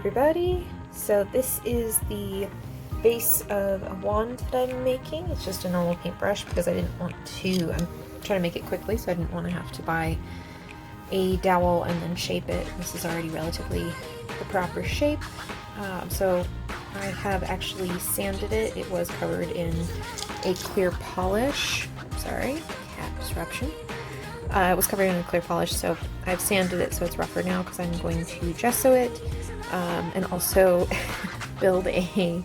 everybody, so this is the base of a wand that I'm making. It's just a normal paintbrush because I didn't want to, I'm trying to make it quickly, so I didn't want to have to buy a dowel and then shape it. This is already relatively the proper shape. So I have actually sanded it. It was covered in a clear polish. Sorry, cat disruption. It was covered in a clear polish, so I've sanded it so it's rougher now because I'm going to gesso it and also build a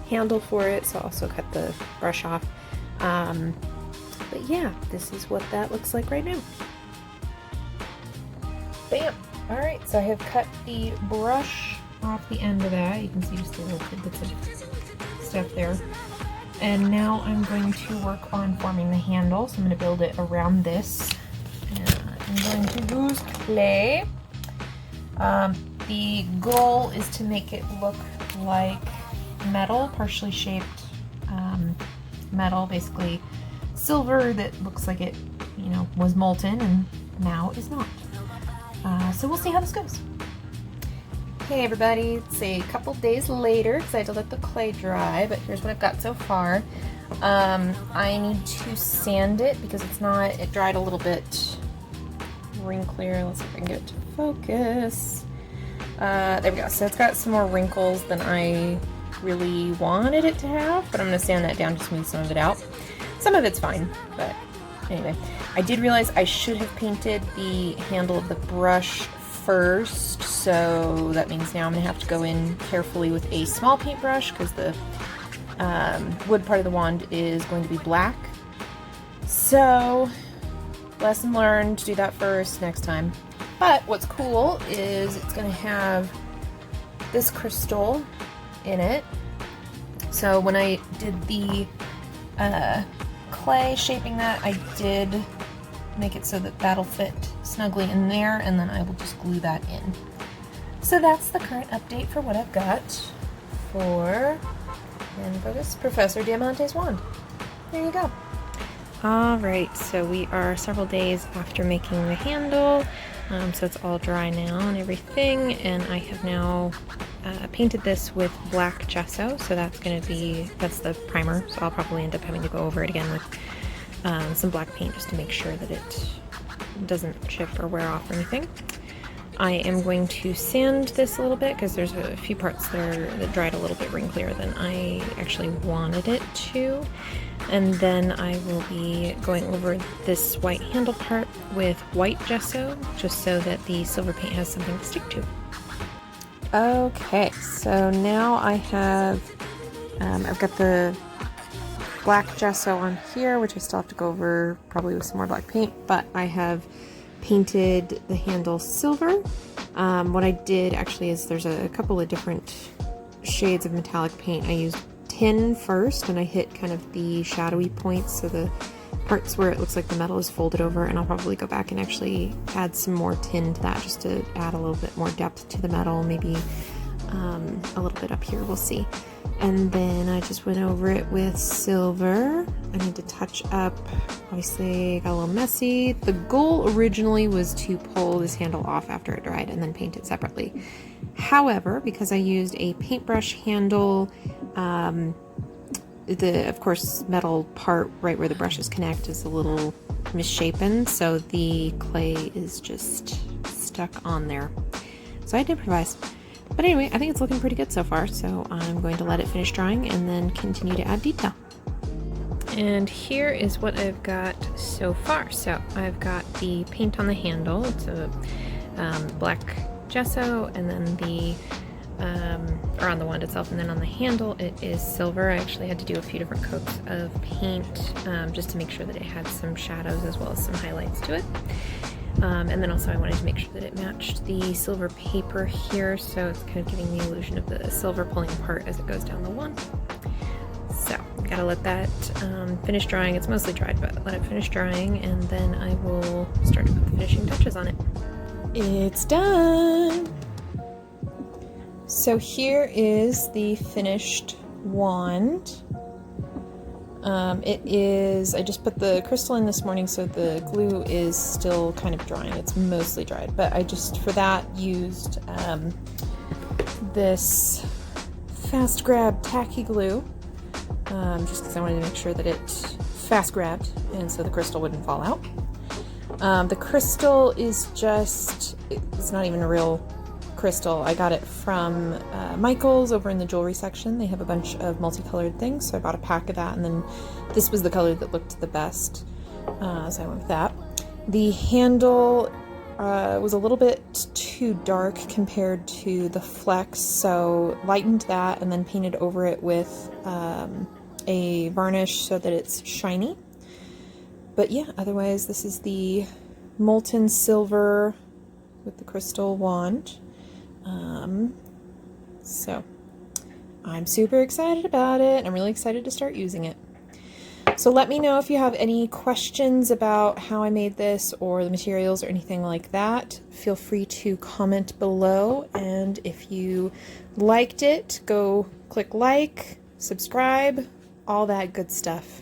handle for it, so I'll also cut the brush off. But yeah, this is what that looks like right now. Bam! Alright, so I have cut the brush off the end of that. You can see just the little tidbits of stuff there. And now I'm going to work on forming the handle, so I'm going to build it around this. I'm going to use clay. The goal is to make it look like metal, partially shaped metal, basically silver that looks like it, you know, was molten and now is not. So we'll see how this goes. Hey everybody, it's a couple days later because I had to let the clay dry, but here's what I've got so far. I need to sand it because it dried a little bit wrinklier. Let's see if I can get it to focus. There we go. So it's got some more wrinkles than I really wanted it to have, but I'm going to sand that down to smooth some of it out. Some of it's fine, but anyway. I did realize I should have painted the handle of the brush first, so that means now I'm going to have to go in carefully with a small paintbrush because the wood part of the wand is going to be black. So, lesson learned, do that first next time. But what's cool is it's going to have this crystal in it. So when I did the clay shaping that, I did make it so that that'll fit snugly in there, and then I will just glue that in. So that's the current update for what I've got for, and focus, Professor Diamante's wand. There you go. Alright, so we are several days after making the handle, so it's all dry now and everything, and I have now painted this with black gesso, so that's the primer, so I'll probably end up having to go over it again with some black paint just to make sure that it doesn't chip or wear off or anything. I am going to sand this a little bit because there's a few parts that dried a little bit wrinklier than I actually wanted it to. And then I will be going over this white handle part with white gesso, just so that the silver paint has something to stick to. Okay, so now I have, I've got the black gesso on here, which I still have to go over probably with some more black paint, but I have painted the handle silver. What I did actually is there's a couple of different shades of metallic paint. I used tin first, and I hit kind of the shadowy points, so the parts where it looks like the metal is folded over, and I'll probably go back and actually add some more tin to that just to add a little bit more depth to the metal, maybe a little bit up here, we'll see. And then I just went over it with silver. I need to touch up, obviously got a little messy. The goal originally was to pull this handle off after it dried and then paint it separately. However, because I used a paintbrush handle, the, of course, metal part right where the brushes connect is a little misshapen, so the clay is just stuck on there. So I had to improvise. But anyway, I think it's looking pretty good so far, so I'm going to let it finish drying and then continue to add detail. And here is what I've got so far. So I've got the paint on the handle. It's a black gesso, and then the or on the wand itself, and then on the handle it is silver. I actually had to do a few different coats of paint just to make sure that it had some shadows as well as some highlights to it. And then also I wanted to make sure that it matched the silver paper here, so it's kind of giving the illusion of the silver pulling apart as it goes down the wand. So, gotta let that finish drying. It's mostly dried, but let it finish drying, and then I will start to put the finishing touches on it. It's done! So here is the finished wand. I just put the crystal in this morning, so the glue is still kind of drying. It's mostly dried, but I just, for that, used this fast grab tacky glue, just because I wanted to make sure that it fast grabbed and so the crystal wouldn't fall out. The crystal is just, it's not even a real crystal. I got it from Michael's over in the jewelry section. They have a bunch of multicolored things, so I bought a pack of that, and then this was the color that looked the best, so I went with that. The handle was a little bit too dark compared to the flex, so lightened that and then painted over it with a varnish so that it's shiny. But yeah, otherwise this is the molten silver with the crystal wand. So I'm super excited about it. I'm really excited to start using it. So let me know if you have any questions about how I made this or the materials or anything like that. Feel free to comment below, and if you liked it, go click like, subscribe, all that good stuff.